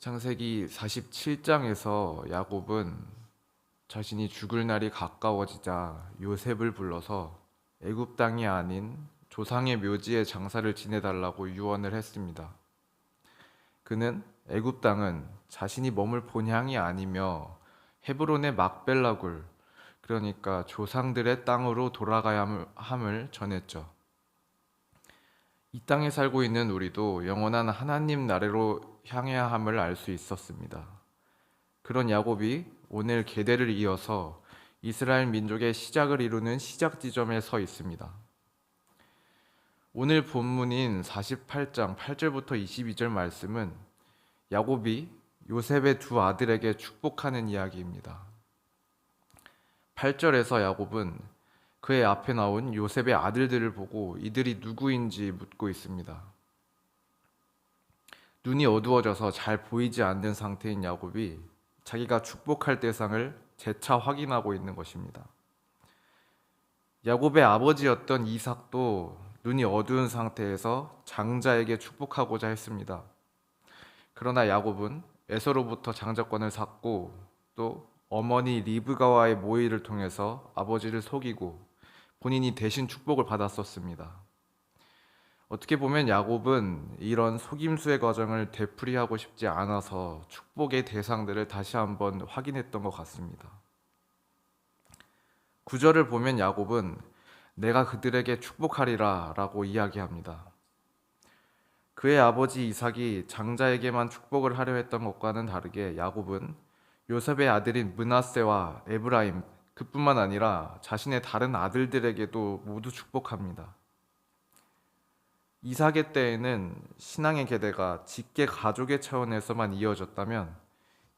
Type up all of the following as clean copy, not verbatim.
창세기 47장에서 야곱은 자신이 죽을 날이 가까워지자 요셉을 불러서 애굽 땅이 아닌 조상의 묘지에 장사를 지내달라고 유언을 했습니다. 그는 애굽 땅은 자신이 머물 본향이 아니며 헤브론의 막벨라굴, 그러니까 조상들의 땅으로 돌아가야 함을 전했죠. 이 땅에 살고 있는 우리도 영원한 하나님 나라로 향해야 함을 알 수 있었습니다. 그런 야곱이 오늘 계대를 이어서 이스라엘 민족의 시작을 이루는 시작 지점에 서 있습니다. 오늘 본문인 48장 8절부터 22절 말씀은 야곱이 요셉의 두 아들에게 축복하는 이야기입니다. 8절에서 야곱은 그의 앞에 나온 요셉의 아들들을 보고 이들이 누구인지 묻고 있습니다. 눈이 어두워져서 잘 보이지 않는 상태인 야곱이 자기가 축복할 대상을 재차 확인하고 있는 것입니다. 야곱의 아버지였던 이삭도 눈이 어두운 상태에서 장자에게 축복하고자 했습니다. 그러나 야곱은 에서로부터 장자권을 샀고 또 어머니 리브가와의 모의를 통해서 아버지를 속이고 본인이 대신 축복을 받았었습니다. 어떻게 보면 야곱은 이런 속임수의 과정을 되풀이하고 싶지 않아서 축복의 대상들을 다시 한번 확인했던 것 같습니다. 9절을 보면 야곱은 내가 그들에게 축복하리라 라고 이야기합니다. 그의 아버지 이삭이 장자에게만 축복을 하려 했던 것과는 다르게 야곱은 요셉의 아들인 므낫세와 에브라임, 그뿐만 아니라 자신의 다른 아들들에게도 모두 축복합니다. 이삭의 때에는 신앙의 계대가 직계 가족의 차원에서만 이어졌다면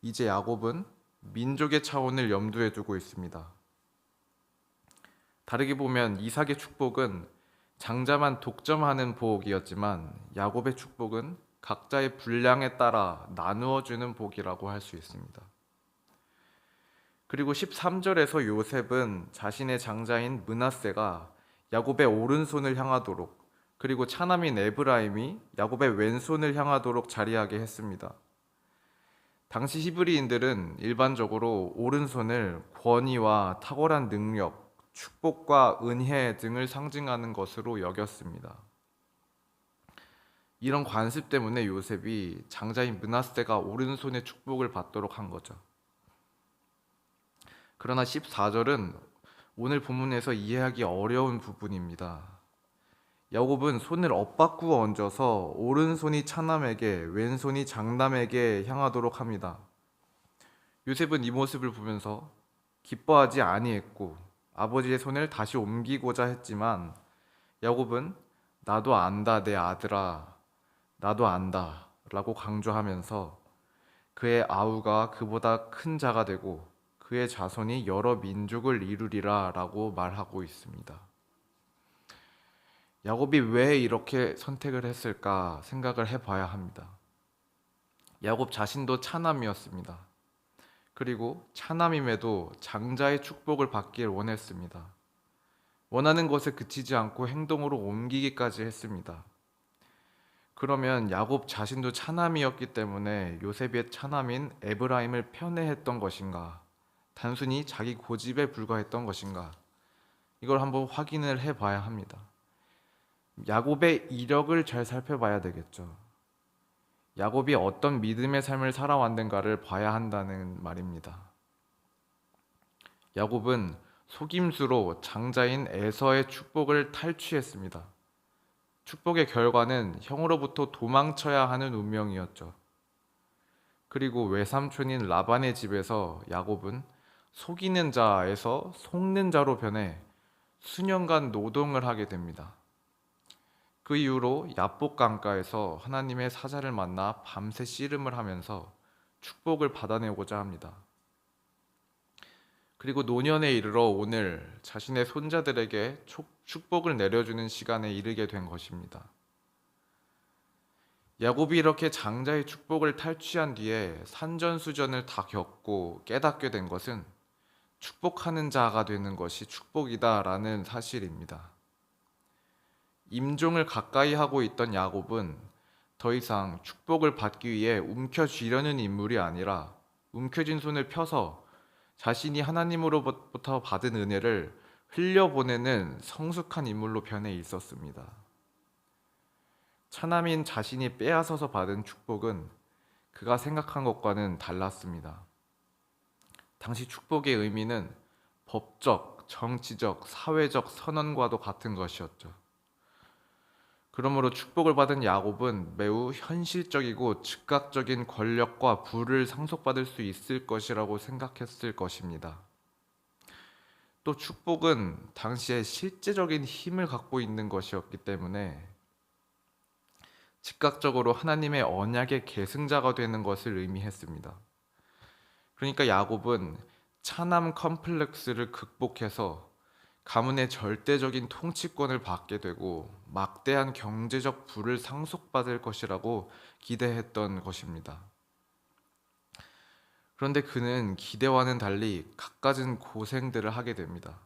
이제 야곱은 민족의 차원을 염두에 두고 있습니다. 다르게 보면 이삭의 축복은 장자만 독점하는 복이었지만 야곱의 축복은 각자의 분량에 따라 나누어 주는 복이라고 할 수 있습니다. 그리고 13절에서 요셉은 자신의 장자인 므낫세가 야곱의 오른손을 향하도록 그리고 차남인 에브라임이 야곱의 왼손을 향하도록 자리하게 했습니다. 당시 히브리인들은 일반적으로 오른손을 권위와 탁월한 능력, 축복과 은혜 등을 상징하는 것으로 여겼습니다. 이런 관습 때문에 요셉이 장자인 므낫세가 오른손의 축복을 받도록 한 거죠. 그러나 14절은 오늘 본문에서 이해하기 어려운 부분입니다. 야곱은 손을 엇바꾸어 얹어서 오른손이 차남에게 왼손이 장남에게 향하도록 합니다. 요셉은 이 모습을 보면서 기뻐하지 아니했고 아버지의 손을 다시 옮기고자 했지만 야곱은 나도 안다 내 아들아 나도 안다 라고 강조하면서 그의 아우가 그보다 큰 자가 되고 그의 자손이 여러 민족을 이루리라 라고 말하고 있습니다. 야곱이 왜 이렇게 선택을 했을까 생각을 해봐야 합니다. 야곱 자신도 차남이었습니다. 그리고 차남임에도 장자의 축복을 받길 원했습니다. 원하는 것에 그치지 않고 행동으로 옮기기까지 했습니다. 그러면 야곱 자신도 차남이었기 때문에 요셉의 차남인 에브라임을 편애했던 것인가? 단순히 자기 고집에 불과했던 것인가? 이걸 한번 확인을 해봐야 합니다. 야곱의 이력을 잘 살펴봐야 되겠죠. 야곱이 어떤 믿음의 삶을 살아왔는가를 봐야 한다는 말입니다. 야곱은 속임수로 장자인 에서의 축복을 탈취했습니다. 축복의 결과는 형으로부터 도망쳐야 하는 운명이었죠. 그리고 외삼촌인 라반의 집에서 야곱은 속이는 자에서 속는 자로 변해 수년간 노동을 하게 됩니다. 그 이후로 야복 강가에서 하나님의 사자를 만나 밤새 씨름을 하면서 축복을 받아내고자 합니다. 그리고 노년에 이르러 오늘 자신의 손자들에게 축복을 내려주는 시간에 이르게 된 것입니다. 야곱이 이렇게 장자의 축복을 탈취한 뒤에 산전수전을 다 겪고 깨닫게 된 것은 축복하는 자가 되는 것이 축복이다라는 사실입니다. 임종을 가까이 하고 있던 야곱은 더 이상 축복을 받기 위해 움켜쥐려는 인물이 아니라 움켜쥔 손을 펴서 자신이 하나님으로부터 받은 은혜를 흘려보내는 성숙한 인물로 변해 있었습니다. 차남인 자신이 빼앗아서 받은 축복은 그가 생각한 것과는 달랐습니다. 당시 축복의 의미는 법적, 정치적, 사회적 선언과도 같은 것이었죠. 그러므로 축복을 받은 야곱은 매우 현실적이고 즉각적인 권력과 부를 상속받을 수 있을 것이라고 생각했을 것입니다. 또 축복은 당시에 실제적인 힘을 갖고 있는 것이었기 때문에 즉각적으로 하나님의 언약의 계승자가 되는 것을 의미했습니다. 그러니까 야곱은 차남 컴플렉스를 극복해서 가문의 절대적인 통치권을 받게 되고 막대한 경제적 부를 상속받을 것이라고 기대했던 것입니다. 그런데 그는 기대와는 달리 갖가진 고생들을 하게 됩니다.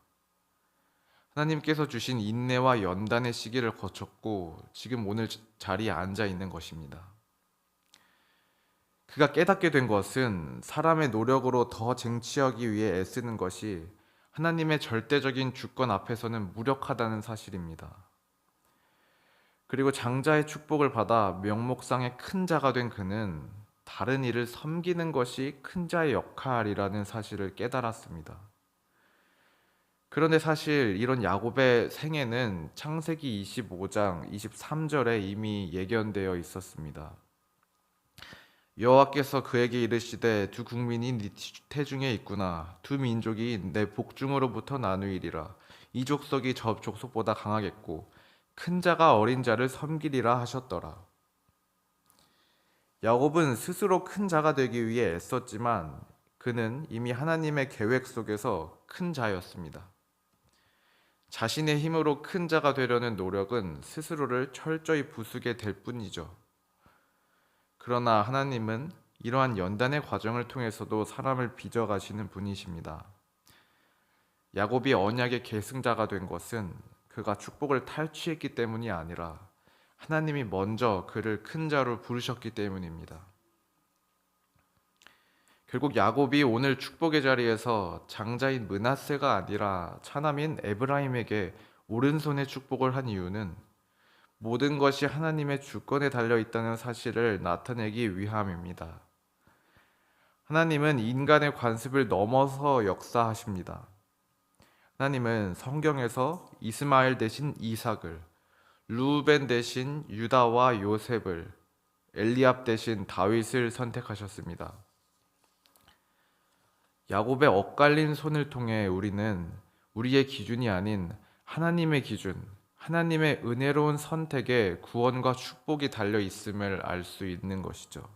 하나님께서 주신 인내와 연단의 시기를 거쳤고 지금 오늘 자리에 앉아 있는 것입니다. 그가 깨닫게 된 것은 사람의 노력으로 더 쟁취하기 위해 애쓰는 것이 하나님의 절대적인 주권 앞에서는 무력하다는 사실입니다. 그리고 장자의 축복을 받아 명목상의 큰 자가 된 그는 다른 이를 섬기는 것이 큰 자의 역할이라는 사실을 깨달았습니다. 그런데 사실 이런 야곱의 생애는 창세기 25장 23절에 이미 예견되어 있었습니다. 여호와께서 그에게 이르시되 두 국민이 네 태중에 있구나. 두 민족이 내 복중으로부터 나누이리라. 이 족속이 저 족속보다 강하겠고 큰 자가 어린 자를 섬기리라 하셨더라. 야곱은 스스로 큰 자가 되기 위해 애썼지만 그는 이미 하나님의 계획 속에서 큰 자였습니다. 자신의 힘으로 큰 자가 되려는 노력은 스스로를 철저히 부수게 될 뿐이죠. 그러나 하나님은 이러한 연단의 과정을 통해서도 사람을 빚어가시는 분이십니다. 야곱이 언약의 계승자가 된 것은 그가 축복을 탈취했기 때문이 아니라 하나님이 먼저 그를 큰 자로 부르셨기 때문입니다. 결국 야곱이 오늘 축복의 자리에서 장자인 므낫세가 아니라 차남인 에브라임에게 오른손의 축복을 한 이유는 모든 것이 하나님의 주권에 달려 있다는 사실을 나타내기 위함입니다. 하나님은 인간의 관습을 넘어서 역사하십니다. 하나님은 성경에서 이스마엘 대신 이삭을, 르우벤 대신 유다와 요셉을, 엘리압 대신 다윗을 선택하셨습니다. 야곱의 엇갈린 손을 통해 우리는 우리의 기준이 아닌 하나님의 기준, 하나님의 은혜로운 선택에 구원과 축복이 달려 있음을 알 수 있는 것이죠.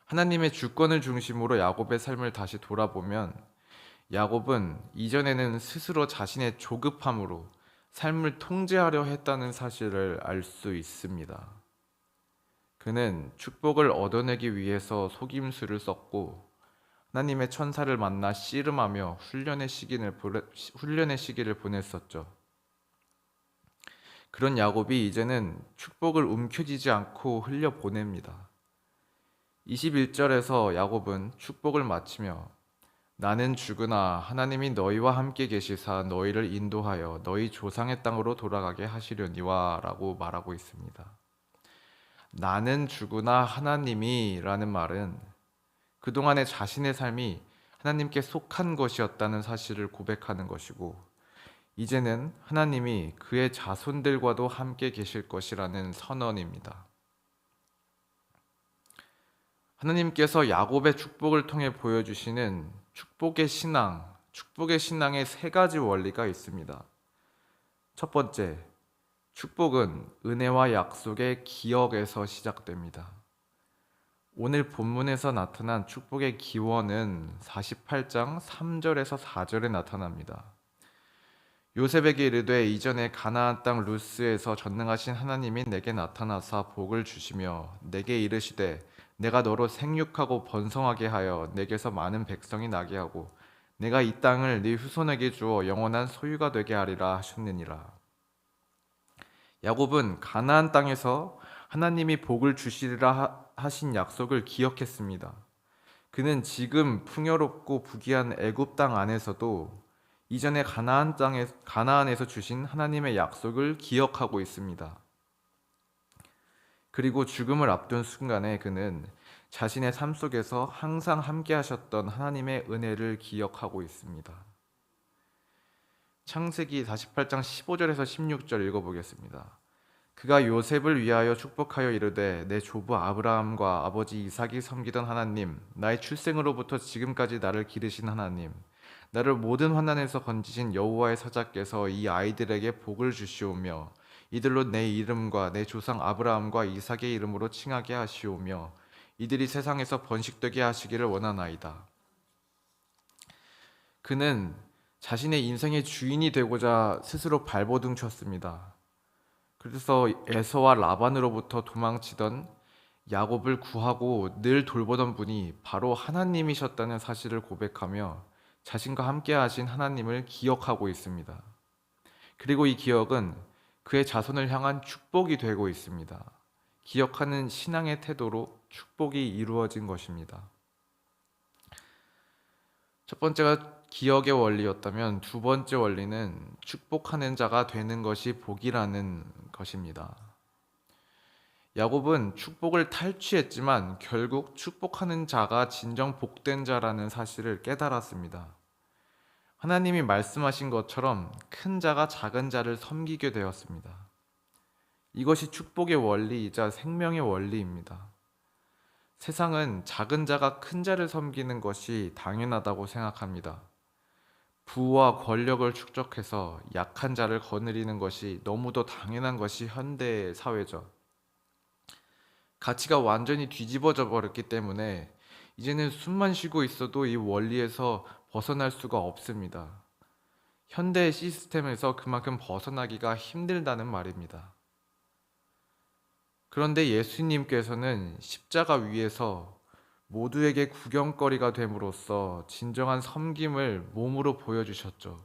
하나님의 주권을 중심으로 야곱의 삶을 다시 돌아보면 야곱은 이전에는 스스로 자신의 조급함으로 삶을 통제하려 했다는 사실을 알 수 있습니다. 그는 축복을 얻어내기 위해서 속임수를 썼고 하나님의 천사를 만나 씨름하며 훈련의 시기를 보냈었죠. 그런 야곱이 이제는 축복을 움켜쥐지 않고 흘려보냅니다. 21절에서 야곱은 축복을 마치며 나는 죽으나 하나님이 너희와 함께 계시사 너희를 인도하여 너희 조상의 땅으로 돌아가게 하시려니와 라고 말하고 있습니다. 나는 죽으나 하나님이 라는 말은 그동안의 자신의 삶이 하나님께 속한 것이었다는 사실을 고백하는 것이고 이제는 하나님이 그의 자손들과도 함께 계실 것이라는 선언입니다. 하나님께서 야곱의 축복을 통해 보여주시는 축복의 신앙의 세 가지 원리가 있습니다. 첫 번째, 축복은 은혜와 약속의 기억에서 시작됩니다. 오늘 본문에서 나타난 축복의 기원은 48장 3절에서 4절에 나타납니다. 요셉에게 이르되 이전에 가나안 땅 루스에서 전능하신 하나님이 내게 나타나사 복을 주시며 내게 이르시되 내가 너로 생육하고 번성하게 하여 내게서 많은 백성이 나게 하고 내가 이 땅을 네 후손에게 주어 영원한 소유가 되게 하리라 하셨느니라. 야곱은 가나안 땅에서 하나님이 복을 주시리라 하신 약속을 기억했습니다. 그는 지금 풍요롭고 부귀한 애굽 땅 안에서도 이전에 가나안에서 주신 하나님의 약속을 기억하고 있습니다. 그리고 죽음을 앞둔 순간에 그는 자신의 삶 속에서 항상 함께 하셨던 하나님의 은혜를 기억하고 있습니다. 창세기 48장 15절에서 16절 읽어보겠습니다. 그가 요셉을 위하여 축복하여 이르되 내 조부 아브라함과 아버지 이삭이 섬기던 하나님, 나의 출생으로부터 지금까지 나를 기르신 하나님, 나를 모든 환난에서 건지신 여호와의 사자께서 이 아이들에게 복을 주시오며 이들로 내 이름과 내 조상 아브라함과 이삭의 이름으로 칭하게 하시오며 이들이 세상에서 번식되게 하시기를 원하나이다. 그는 자신의 인생의 주인이 되고자 스스로 발버둥 쳤습니다. 그래서 에서와 라반으로부터 도망치던 야곱을 구하고 늘 돌보던 분이 바로 하나님이셨다는 사실을 고백하며 자신과 함께 하신 하나님을 기억하고 있습니다. 그리고 이 기억은 그의 자손을 향한 축복이 되고 있습니다. 기억하는 신앙의 태도로 축복이 이루어진 것입니다. 첫 번째가 기억의 원리였다면 두 번째 원리는 축복하는 자가 되는 것이 복이라는 것입니다. 야곱은 축복을 탈취했지만 결국 축복하는 자가 진정 복된 자라는 사실을 깨달았습니다. 하나님이 말씀하신 것처럼 큰 자가 작은 자를 섬기게 되었습니다. 이것이 축복의 원리이자 생명의 원리입니다. 세상은 작은 자가 큰 자를 섬기는 것이 당연하다고 생각합니다. 부와 권력을 축적해서 약한 자를 거느리는 것이 너무도 당연한 것이 현대 사회죠. 가치가 완전히 뒤집어져 버렸기 때문에 이제는 숨만 쉬고 있어도 이 원리에서 벗어날 수가 없습니다. 현대의 시스템에서 그만큼 벗어나기가 힘들다는 말입니다. 그런데 예수님께서는 십자가 위에서 모두에게 구경거리가 됨으로써 진정한 섬김을 몸으로 보여주셨죠.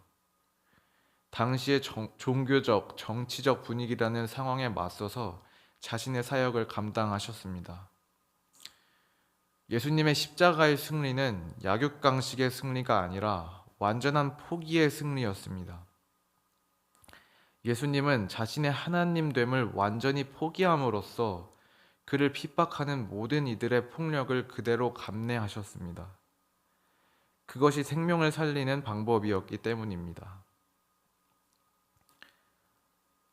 당시의 종교적, 정치적 분위기라는 상황에 맞서서 자신의 사역을 감당하셨습니다. 예수님의 십자가의 승리는 약육강식의 승리가 아니라 완전한 포기의 승리였습니다. 예수님은 자신의 하나님됨을 완전히 포기함으로써 그를 핍박하는 모든 이들의 폭력을 그대로 감내하셨습니다. 그것이 생명을 살리는 방법이었기 때문입니다.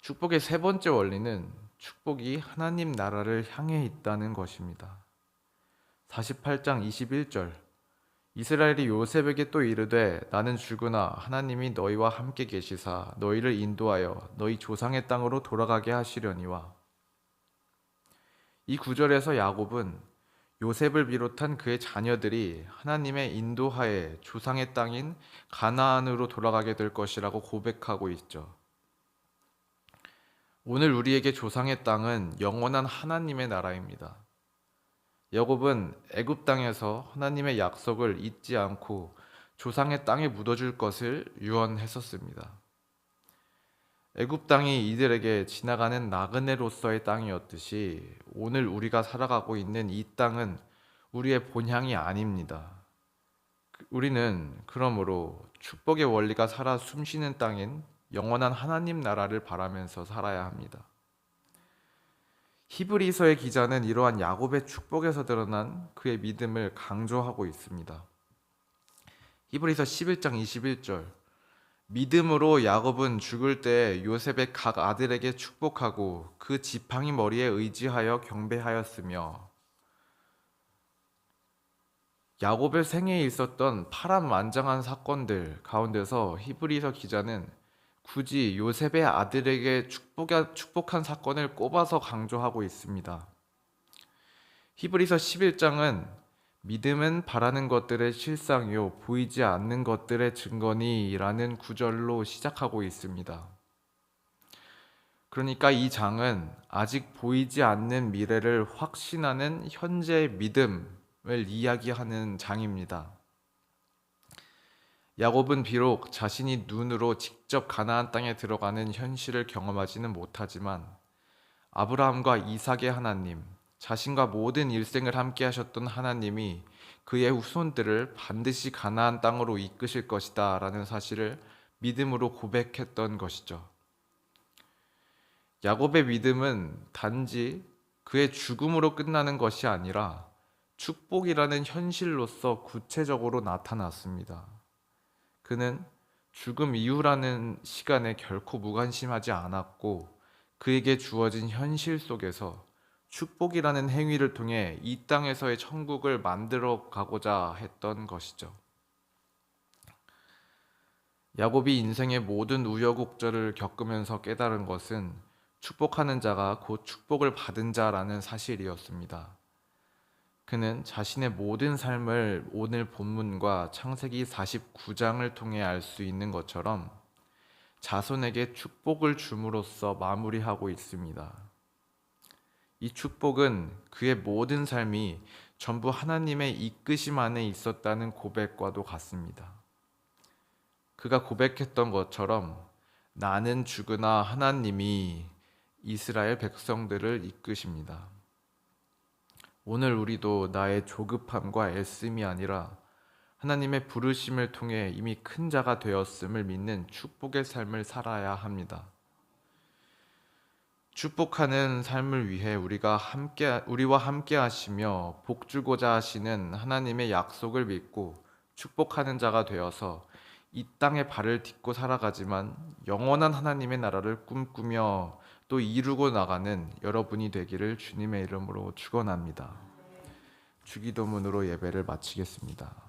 축복의 세 번째 원리는 축복이 하나님 나라를 향해 있다는 것입니다. 48장 21절 이스라엘이 요셉에게 또 이르되 나는 죽으나 하나님이 너희와 함께 계시사 너희를 인도하여 너희 조상의 땅으로 돌아가게 하시려니와. 이 구절에서 야곱은 요셉을 비롯한 그의 자녀들이 하나님의 인도하에 조상의 땅인 가나안으로 돌아가게 될 것이라고 고백하고 있죠. 오늘 우리에게 조상의 땅은 영원한 하나님의 나라입니다. 야곱은 애굽 땅에서 하나님의 약속을 잊지 않고 조상의 땅에 묻어줄 것을 유언했었습니다. 애굽 땅이 이들에게 지나가는 나그네로서의 땅이었듯이 오늘 우리가 살아가고 있는 이 땅은 우리의 본향이 아닙니다. 우리는 그러므로 축복의 원리가 살아 숨쉬는 땅인 영원한 하나님 나라를 바라면서 살아야 합니다. 히브리서의 기자는 이러한 야곱의 축복에서 드러난 그의 믿음을 강조하고 있습니다. 히브리서 11장 21절 믿음으로 야곱은 죽을 때 요셉의 각 아들에게 축복하고 그 지팡이 머리에 의지하여 경배하였으며. 야곱의 생애에 있었던 파란만장한 사건들 가운데서 히브리서 기자는 굳이 요셉의 아들에게 축복한 사건을 꼽아서 강조하고 있습니다. 히브리서 11장은 믿음은 바라는 것들의 실상이요 보이지 않는 것들의 증거니 라는 구절로 시작하고 있습니다. 그러니까 이 장은 아직 보이지 않는 미래를 확신하는 현재의 믿음을 이야기하는 장입니다. 야곱은 비록 자신이 눈으로 직접 가나안 땅에 들어가는 현실을 경험하지는 못하지만 아브라함과 이삭의 하나님, 자신과 모든 일생을 함께 하셨던 하나님이 그의 후손들을 반드시 가나안 땅으로 이끄실 것이다 라는 사실을 믿음으로 고백했던 것이죠. 야곱의 믿음은 단지 그의 죽음으로 끝나는 것이 아니라 축복이라는 현실로서 구체적으로 나타났습니다. 그는 죽음 이후라는 시간에 결코 무관심하지 않았고 그에게 주어진 현실 속에서 축복이라는 행위를 통해 이 땅에서의 천국을 만들어 가고자 했던 것이죠. 야곱이 인생의 모든 우여곡절을 겪으면서 깨달은 것은 축복하는 자가 곧 축복을 받은 자라는 사실이었습니다. 그는 자신의 모든 삶을 오늘 본문과 창세기 49장을 통해 알 수 있는 것처럼 자손에게 축복을 줌으로써 마무리하고 있습니다. 이 축복은 그의 모든 삶이 전부 하나님의 이끄심 안에 있었다는 고백과도 같습니다. 그가 고백했던 것처럼 나는 죽으나 하나님이 이스라엘 백성들을 이끄십니다. 오늘 우리도 나의 조급함과 애씀이 아니라 하나님의 부르심을 통해 이미 큰 자가 되었음을 믿는 축복의 삶을 살아야 합니다. 축복하는 삶을 위해 우리와 함께 하시며 복 주고자 하시는 하나님의 약속을 믿고 축복하는 자가 되어서 이 땅에 발을 딛고 살아가지만 영원한 하나님의 나라를 꿈꾸며 또 이루고 나가는 여러분이 되기를 주님의 이름으로 축원합니다. 주기도문으로 예배를 마치겠습니다.